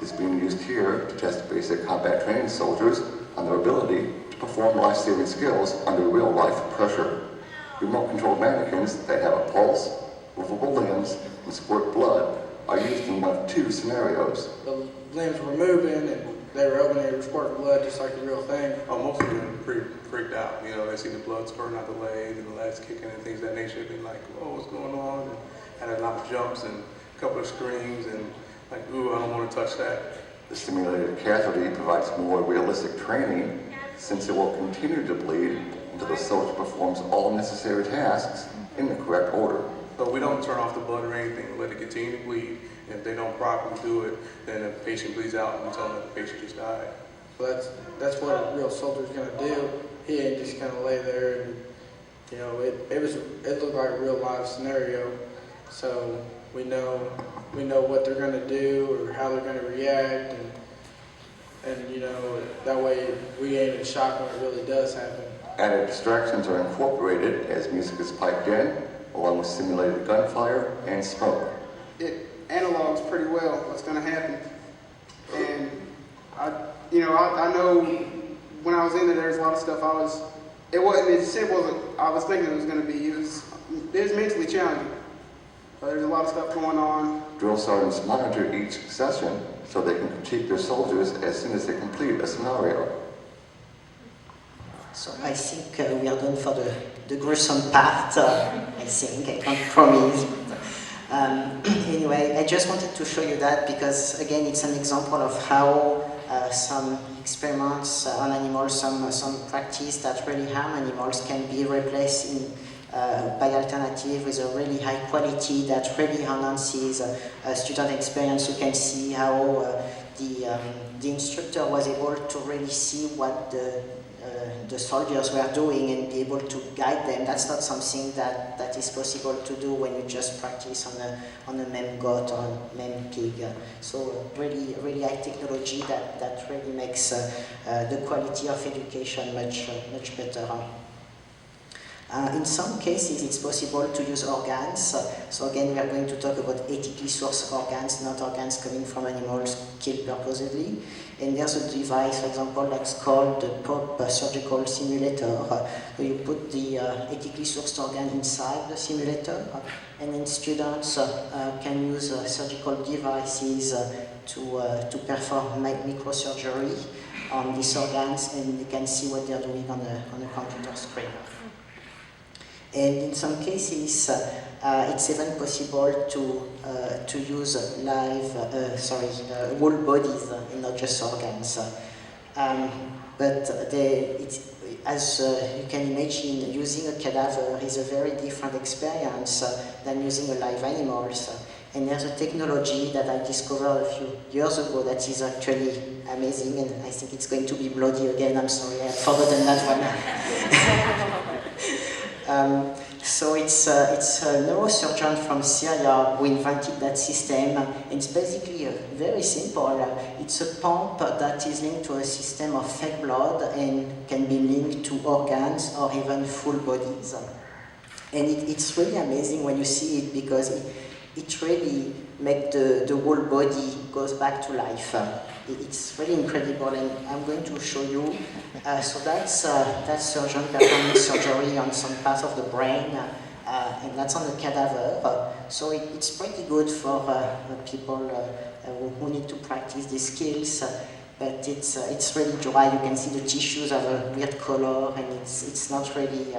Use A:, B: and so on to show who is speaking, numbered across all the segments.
A: is being used here to test basic combat training soldiers on their ability to perform life-saving skills under real-life pressure. Remote-controlled mannequins that have a pulse, movable limbs, and squirt blood are used in one of two scenarios.
B: The limbs were moving and they were opening and squirting blood just like the real thing.
C: Oh, most of them are pretty freaked out. You know, they see the blood spurting out the legs and the legs kicking and things of that nature. They've been like, oh, what's going on? And had a lot of jumps and a couple of screams and like, ooh, I don't want to touch that.
A: The simulated casualty provides more realistic training since it will continue to bleed until the soldier performs all necessary tasks in the correct order.
C: So we don't turn off the blood or anything, let it continue to bleed. And if they don't properly do it, then the patient bleeds out and we tell them that the patient just died.
B: So that's what a real soldier's gonna do. He ain't just gonna lay there and, you know, it looked like a real live scenario. So we know what they're gonna do or how they're gonna react, and you know, that way we ain't in shock when it really does happen.
A: Added distractions are incorporated as music is piped in, along with simulated gunfire and smoke.
D: It analogs pretty well what's going to happen, and I know when I was in there's a lot of stuff it wasn't as simple as I was thinking it was going to be. It was mentally challenging. There's a lot of stuff going on.
A: Drill sergeants monitor each session so they can critique their soldiers as soon as they complete a scenario.
E: So I think we are done for the gruesome part, I think, I can't promise. Anyway, I just wanted to show you that because, again, it's an example of how some experiments on animals, some practice that really harm animals can be replaced by alternative with a really high quality that really enhances student experience. You can see how the instructor was able to really see what the soldiers were doing and be able to guide them. That's not something that is possible to do when you just practice on a mem goat or a mem pig. So really high technology that really makes the quality of education much better. In some cases, it's possible to use organs. So again, we are going to talk about ethically sourced organs, not organs coming from animals killed purposely. And there's a device, for example, that's called the POP surgical simulator. So you put the ethically sourced organ inside the simulator, and then students can use surgical devices to perform microsurgery on these organs, and you can see what they're doing on a computer screen. And in some cases, it's even possible to use live, whole bodies and not just organs. But as you can imagine, using a cadaver is a very different experience than using a live animal. And there's a technology that I discovered a few years ago that is actually amazing, and I think it's going to be bloody again. I'm sorry, I had forgotten that one. So it's a neurosurgeon from Syria who invented that system. It's basically very simple. It's a pump that is linked to a system of fake blood and can be linked to organs or even full bodies. And it's really amazing when you see it because it really makes the whole body goes back to life. It's really incredible, and I'm going to show you. So that's that surgeon performing surgery on some part of the brain, and that's on the cadaver. So it's pretty good for people who need to practice these skills. But it's really dry. You can see the tissues have a weird color, and it's not really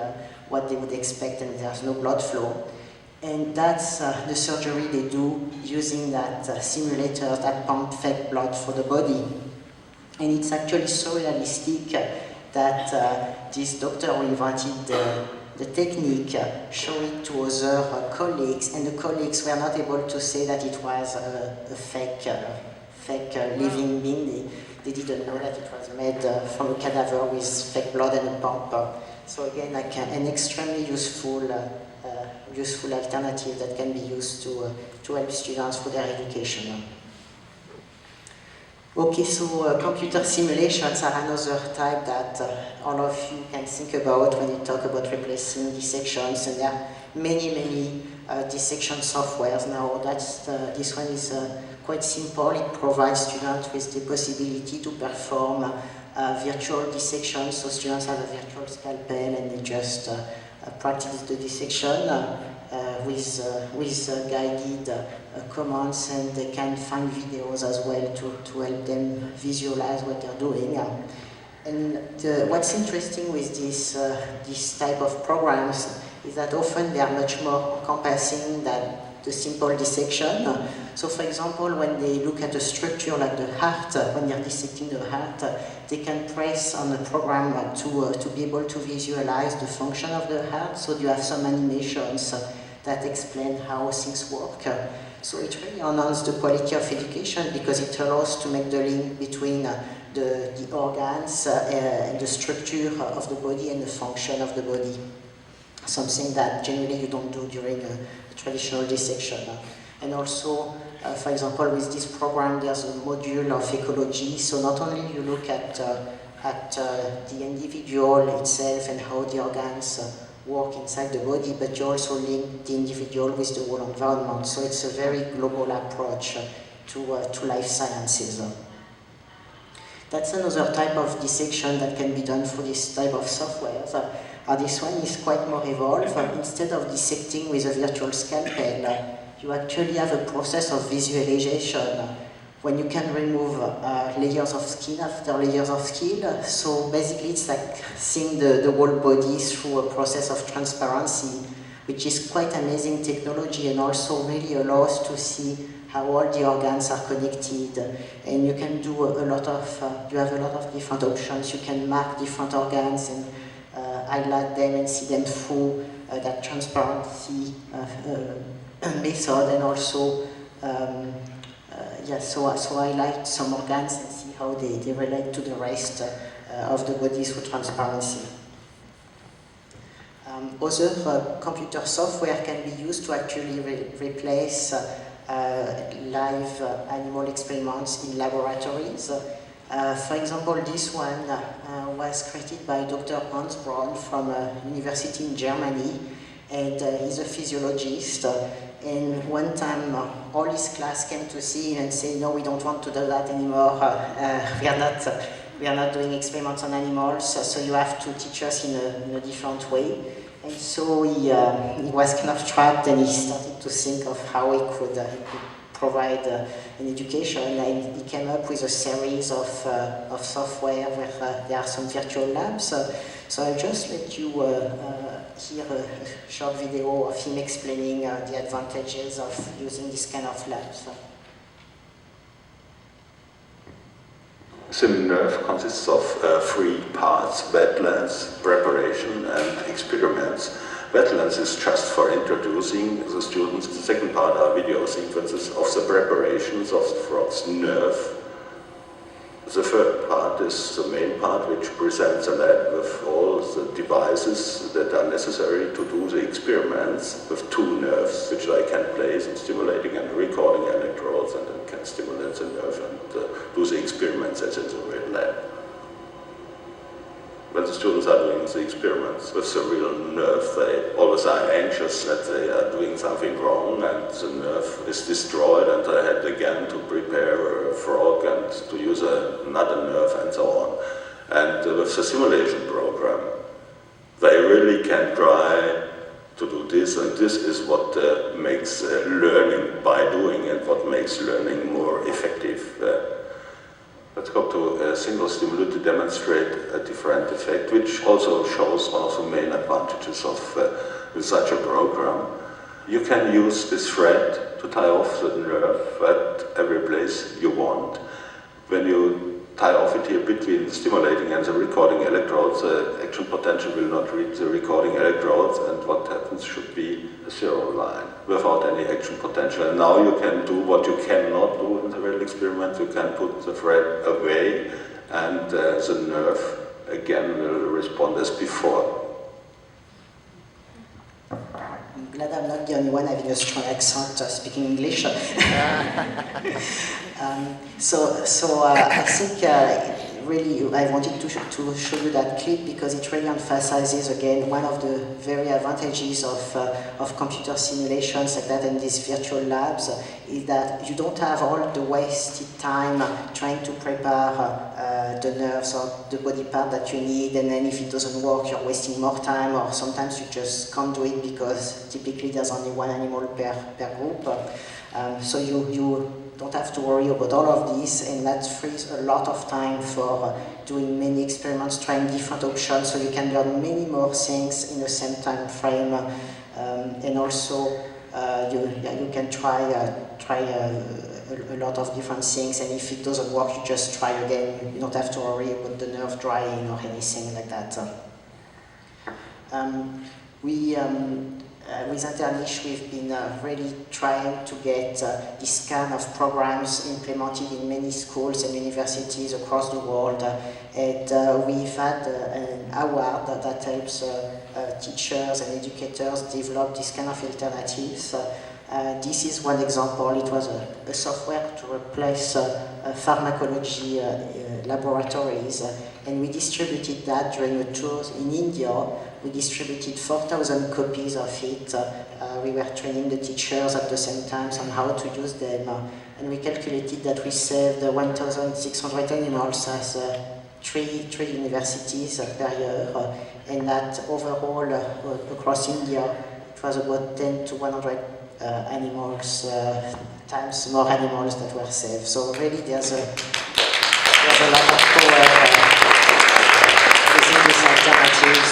E: what they would expect, and there's no blood flow. And that's the surgery they do using that simulator that pump fake blood for the body. And it's actually so realistic that this doctor who invented the technique showed it to other colleagues, and the colleagues were not able to say that it was a fake living being. They didn't know that it was made from a cadaver with fake blood and a pump. So again, like an extremely useful alternative that can be used to help students for their education. Okay, so computer simulations are another type that all of you can think about when you talk about replacing dissections, and there are many dissection softwares now. This one is quite simple. It provides students with the possibility to perform virtual dissection. So students have a virtual scalpel and they just practice the dissection with guided commands, and they can find videos as well to help them visualize what they're doing. And what's interesting with this type of programs is that often they are much more encompassing than the simple dissection. So for example, when they look at a structure like the heart, when they're dissecting the heart, they can press on the program to be able to visualize the function of the heart. So you have some animations that explain how things work. So it really enhances the quality of education because it allows to make the link between the organs and the structure of the body and the function of the body. Something that generally you don't do during a traditional dissection. And also, for example, with this program, there's a module of ecology. So not only you look at the individual itself and how the organs work inside the body, but you also link the individual with the whole environment. So it's a very global approach to life sciences. That's another type of dissection that can be done for this type of software. This one is quite more evolved. Instead of dissecting with a virtual scalpel, you actually have a process of visualization when you can remove layers of skin after layers of skin. So basically it's like seeing the whole body through a process of transparency, which is quite amazing technology and also really allows to see how all the organs are connected. And you can do you have a lot of different options. You can mark different organs and highlight them and see them through that transparency method, and also so highlight some organs and see how they relate to the rest of the body through transparency. Other computer software can be used to actually replace live animal experiments in laboratories. For example, this one was created by Dr. Hans Braun from a university in Germany, and he's a physiologist. And one time, all his class came to see him and said, "No, we don't want to do that anymore. We are not doing experiments on animals. So you have to teach us in a different way." And so he was kind of trapped, and he started to think of how he could provide an education, and he came up with a series of software where there are some virtual labs. So I'll just let you hear a short video of him explaining the advantages of using this kind of labs.
F: The nerve consists of three parts: wetlands, preparation, and experiments. Wetlands is just for introducing the students. The second part are video sequences of the preparations of the frog's nerve. The third part is the main part, which presents a lab with all the devices that are necessary to do the experiments with two nerves, which I can place in stimulating and recording electrodes, and then can stimulate the nerve and do the experiments as in the real lab. When the students are doing the experiments with the real nerve, they always are anxious that they are doing something wrong and the nerve is destroyed, and they had again to prepare a frog and to use another nerve and so on. And with the simulation program, they really can try to do this, and this is what makes learning by doing and what makes learning more effective. Let's go to a single stimulus to demonstrate a different effect, which also shows one of the main advantages of such a program. You can use this thread to tie off the nerve at every place you want. When you tie off it here between the stimulating and the recording electrodes, the action potential will not reach the recording electrodes, and what happens should be a zero line without any action potential. And now you can do what you cannot do in the real experiment. You can put the thread away, and the nerve again will respond as before.
E: I'm glad I'm not the only one having a strong accent speaking English. I think I wanted to show you that clip because it really emphasizes again one of the very advantages of computer simulations like that and these virtual labs is that you don't have all the wasted time trying to prepare the nerves or the body part that you need, and then if it doesn't work you're wasting more time, or sometimes you just can't do it because typically there's only one animal per group. So you don't have to worry about all of this, and that frees a lot of time for doing many experiments, trying different options, so you can learn many more things in the same time frame, and also you can try a lot of different things, and if it doesn't work, you just try again. You don't have to worry about the nerve drying or anything like that. With Interniche, we've been really trying to get this kind of programs implemented in many schools and universities across the world. And we've had an award that helps teachers and educators develop this kind of alternatives. This is one example. It was a software to replace pharmacology laboratories, and we distributed that during a tour in India. We distributed 4,000 copies of it. We were training the teachers at the same time on how to use them, and we calculated that we saved 1,600 animals as three universities per year, and that overall across India it was about 10 to 100 animals, times more animals that were saved. So really there's a lot of power using these alternatives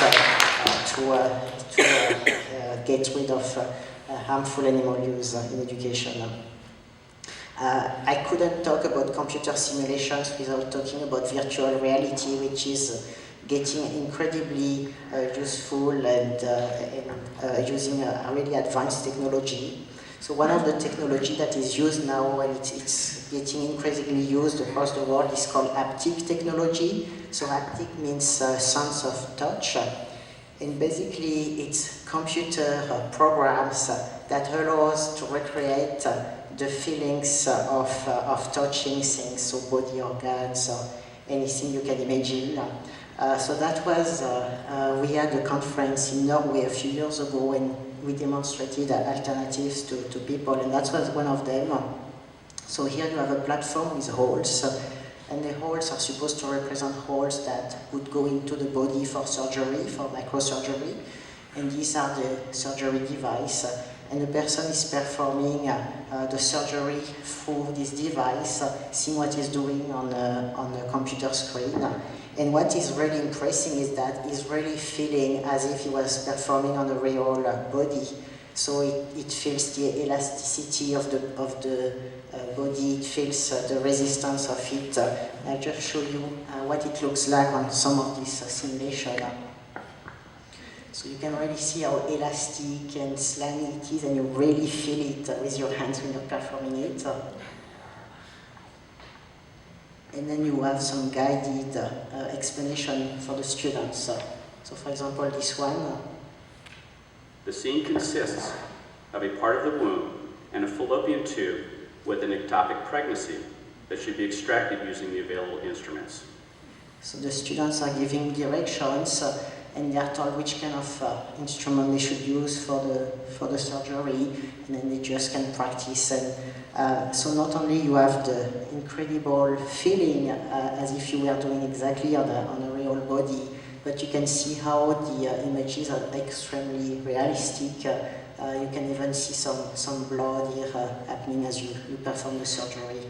E: to get rid of harmful animal use in education. I couldn't talk about computer simulations without talking about virtual reality, which is getting incredibly useful and using a really advanced technology. So one of the technology that is used now, and it's getting increasingly used across the world, is called haptic technology. So haptic means sense of touch, and basically it's computer programs that allow us to recreate the feelings of touching things, so body organs or anything you can imagine. So that was, we had a conference in Norway a few years ago, and we demonstrated alternatives to people, and that was one of them. So here you have a platform with holes, and the holes are supposed to represent holes that would go into the body for surgery, for microsurgery, and these are the surgery device. And the person is performing the surgery through this device, seeing what he's doing on a computer screen. And what is really impressive is that he's really feeling as if he was performing on a real body. So it feels the elasticity of the body, it feels the resistance of it. I'll just show you what it looks like on some of this simulation. So you can really see how elastic and slimy it is, and you really feel it with your hands when you're performing it. And then you have some guided explanation for the students. So for example, this one.
G: The scene consists of a part of the womb and a fallopian tube with an ectopic pregnancy that should be extracted using the available instruments.
E: So the students are giving directions, and they are told which kind of instrument they should use for the surgery, and then they just can practice. And so not only you have the incredible feeling as if you were doing exactly on a real body, but you can see how the images are extremely realistic. You can even see some blood here happening as you perform the surgery.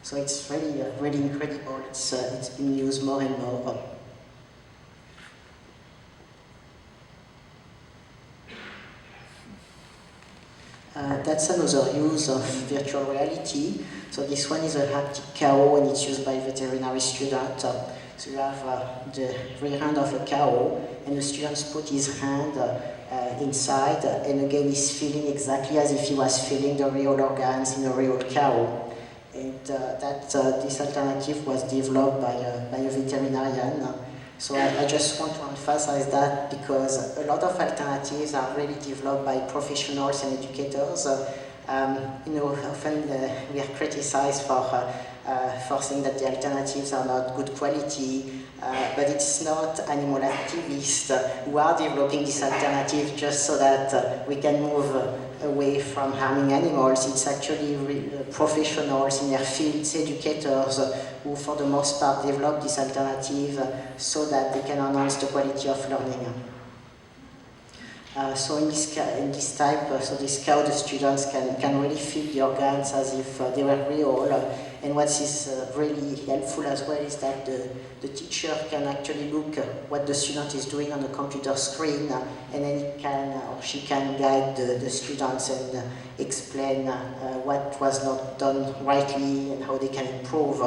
E: So it's really, really incredible. It's been used more and more. That's another use of virtual reality. So this one is a haptic cow, and it's used by veterinary students. So you have the rear end of a cow, and the student put his hand inside, and again he's feeling exactly as if he was feeling the real organs in a real cow. And this alternative was developed by a veterinarian. So I just want to emphasize that because a lot of alternatives are really developed by professionals and educators. Often we are criticized for saying that the alternatives are not good quality, but it's not animal activists who are developing this alternative just so that we can move away from harming animals. It's actually professionals in their fields, educators, who for the most part develop this alternative so that they can enhance the quality of learning. So in this type, this how the students can really feel the organs as if they were real. And what is really helpful as well is that the teacher can actually look what the student is doing on the computer screen, and then he can or she can guide the students and explain what was not done rightly and how they can improve.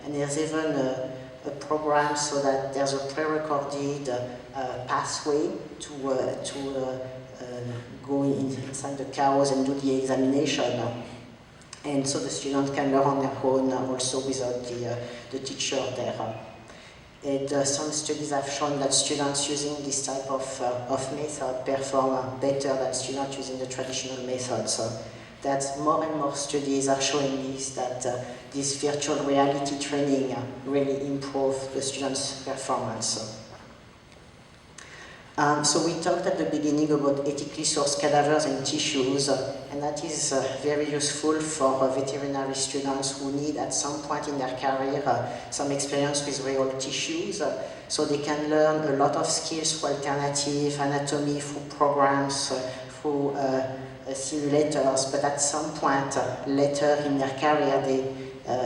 E: And there's even a program so that there's a pre-recorded pathway to go inside the cows and do the examination. And so the student can learn on their own also without the teacher there. And some studies have shown that students using this type of method perform better than students using the traditional method. So that more and more studies are showing this, that this virtual reality training really improves the students' performance. So we talked at the beginning about ethically sourced cadavers and tissues, and that is very useful for veterinary students who need at some point in their career some experience with real tissues, so they can learn a lot of skills through alternative anatomy, through programs, through simulators, but at some point later in their career,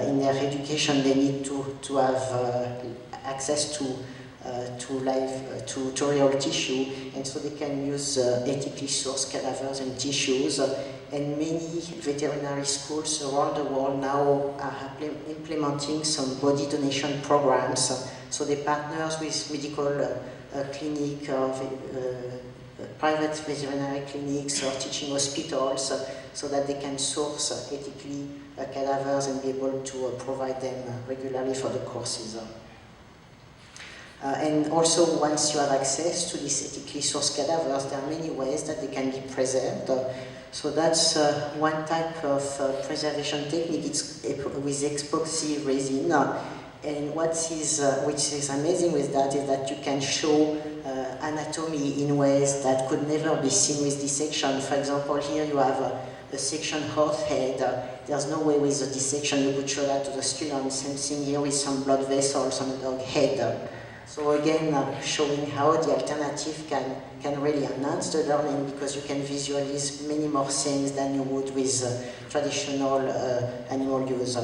E: in their education, they need to have access to real tissue, and so they can use ethically sourced cadavers and tissues. And many veterinary schools around the world now are implementing some body donation programs. So they partner with medical clinic, private veterinary clinics or teaching hospitals, so that they can source ethically cadavers and be able to provide them regularly for the courses. And also, once you have access to these ethically sourced cadavers, there are many ways that they can be preserved. So that's one type of preservation technique. It's with epoxy resin. And which is amazing with that is that you can show anatomy in ways that could never be seen with dissection. For example, here you have a section horse head. There's no way with the dissection you could show that to the students. Same thing here with some blood vessels on a dog head. So again, showing how the alternative can really enhance the learning, because you can visualize many more things than you would with traditional animal use.